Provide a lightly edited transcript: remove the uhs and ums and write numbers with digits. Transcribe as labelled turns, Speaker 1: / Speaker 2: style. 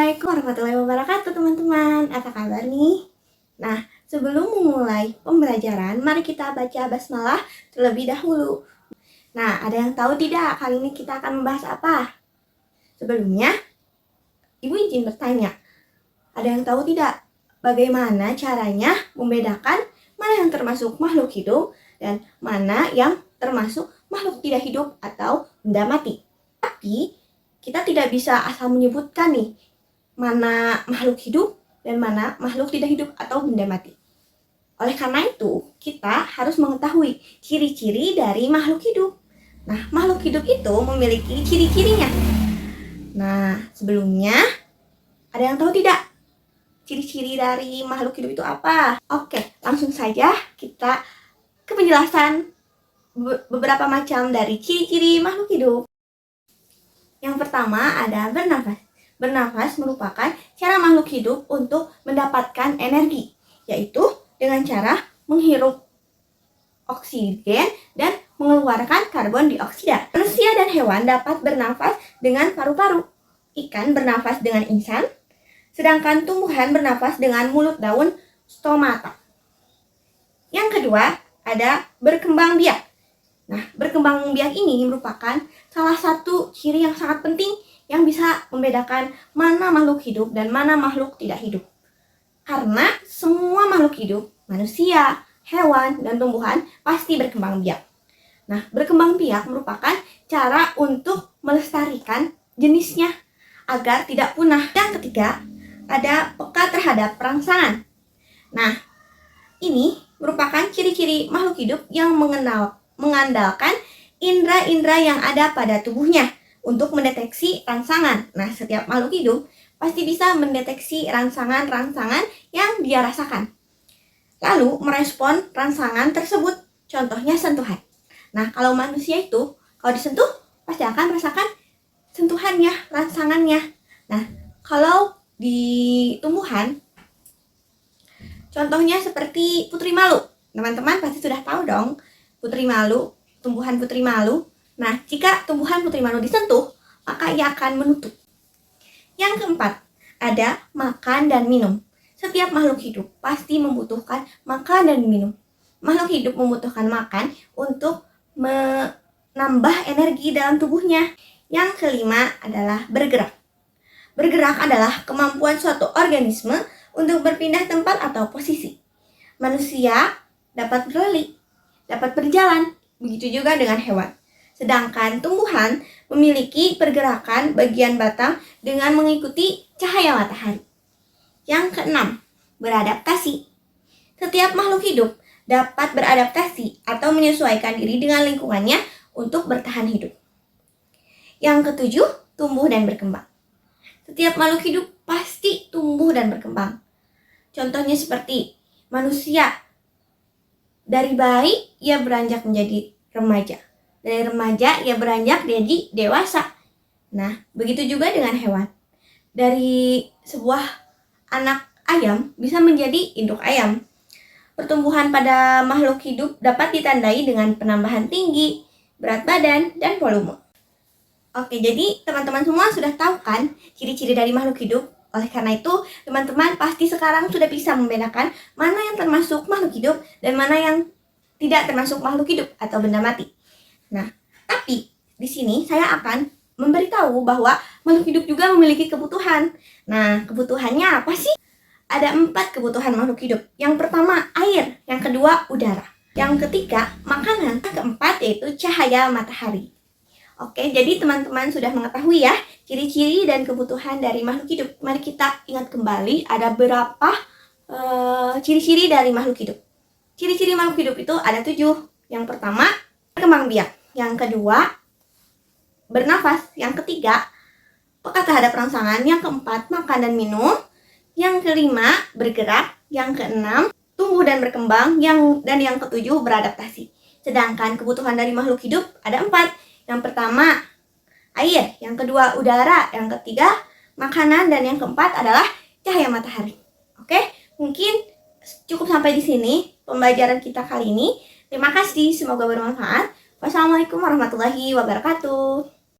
Speaker 1: Assalamualaikum warahmatullahi wabarakatuh teman-teman. Apa kabar nih? Nah, sebelum memulai pembelajaran, mari kita baca basmalah terlebih dahulu. Nah, ada yang tahu tidak kali ini kita akan membahas apa? Sebelumnya, Ibu izin bertanya. Ada yang tahu tidak bagaimana caranya membedakan mana yang termasuk makhluk hidup dan mana yang termasuk makhluk tidak hidup atau benda mati? Tapi kita tidak bisa asal menyebutkan nih mana makhluk hidup dan mana makhluk tidak hidup atau benda mati. Oleh karena itu, kita harus mengetahui ciri-ciri dari makhluk hidup. Nah, makhluk hidup itu memiliki ciri-cirinya. Nah, sebelumnya, ada yang tahu tidak ciri-ciri dari makhluk hidup itu apa? Oke, langsung saja kita ke penjelasan beberapa macam dari ciri-ciri makhluk hidup. Yang pertama ada bernafas. Bernafas merupakan cara makhluk hidup untuk mendapatkan energi, yaitu dengan cara menghirup oksigen dan mengeluarkan karbon dioksida. Manusia dan hewan dapat bernafas dengan paru-paru. Ikan bernafas dengan insang, sedangkan tumbuhan bernafas dengan mulut daun stomata. Yang kedua ada berkembang biak. Nah, berkembang biak ini merupakan salah satu ciri yang sangat penting yang bisa membedakan mana makhluk hidup dan mana makhluk tidak hidup. Karena semua makhluk hidup, manusia, hewan, dan tumbuhan pasti berkembang biak. Nah, berkembang biak merupakan cara untuk melestarikan jenisnya agar tidak punah. Yang ketiga, ada peka terhadap rangsangan. Nah, ini merupakan ciri-ciri makhluk hidup yang mengandalkan indera-indera yang ada pada tubuhnya untuk mendeteksi rangsangan. Nah, setiap makhluk hidup pasti bisa mendeteksi rangsangan-rangsangan yang dia rasakan. Lalu merespon rangsangan tersebut, contohnya sentuhan. Nah, kalau manusia itu, kalau disentuh, pasti akan merasakan sentuhannya, rangsangannya. Nah, kalau di tumbuhan, contohnya seperti putri malu. Teman-teman pasti sudah tahu dong, putri malu, tumbuhan putri malu. Nah, jika tumbuhan putri malu disentuh, maka ia akan menutup. Yang keempat, ada makan dan minum. Setiap makhluk hidup pasti membutuhkan makan dan minum. Makhluk hidup membutuhkan makan untuk menambah energi dalam tubuhnya. Yang kelima adalah bergerak. Bergerak adalah kemampuan suatu organisme untuk berpindah tempat atau posisi. Manusia dapat berlari, dapat berjalan, begitu juga dengan hewan. Sedangkan tumbuhan memiliki pergerakan bagian batang dengan mengikuti cahaya matahari. Yang keenam, beradaptasi. Setiap makhluk hidup dapat beradaptasi atau menyesuaikan diri dengan lingkungannya untuk bertahan hidup. Yang ketujuh, tumbuh dan berkembang. Setiap makhluk hidup pasti tumbuh dan berkembang. Contohnya seperti manusia. Dari bayi, ia beranjak menjadi remaja. Dari remaja, ia beranjak menjadi dewasa. Nah, begitu juga dengan hewan. Dari sebuah anak ayam bisa menjadi induk ayam. Pertumbuhan pada makhluk hidup dapat ditandai dengan penambahan tinggi, berat badan, dan volume. Oke, jadi teman-teman semua sudah tahu kan ciri-ciri dari makhluk hidup? Oleh karena itu, teman-teman pasti sekarang sudah bisa membedakan mana yang termasuk makhluk hidup dan mana yang tidak termasuk makhluk hidup atau benda mati. Nah, tapi di sini saya akan memberitahu bahwa makhluk hidup juga memiliki kebutuhan. Nah, kebutuhannya apa sih? Ada 4 kebutuhan makhluk hidup. Yang pertama, air. Yang kedua, udara. Yang ketiga, makanan. Yang keempat, yaitu cahaya matahari. Oke, jadi teman-teman sudah mengetahui ya ciri-ciri dan kebutuhan dari makhluk hidup. Mari kita ingat kembali ada berapa ciri-ciri dari makhluk hidup. Ciri-ciri makhluk hidup itu ada 7. Yang pertama, berkembang biak. Yang kedua, bernafas. Yang ketiga, peka terhadap rangsangan. Yang keempat, makan dan minum. Yang kelima, bergerak. Yang keenam, tumbuh dan berkembang. Dan yang ketujuh, beradaptasi. Sedangkan kebutuhan dari makhluk hidup ada 4. Yang pertama, air. Yang kedua, udara. Yang ketiga, makanan. Dan yang keempat adalah cahaya matahari. Oke, mungkin cukup sampai di sini pembelajaran kita kali ini. Terima kasih, semoga bermanfaat. Wassalamualaikum warahmatullahi wabarakatuh.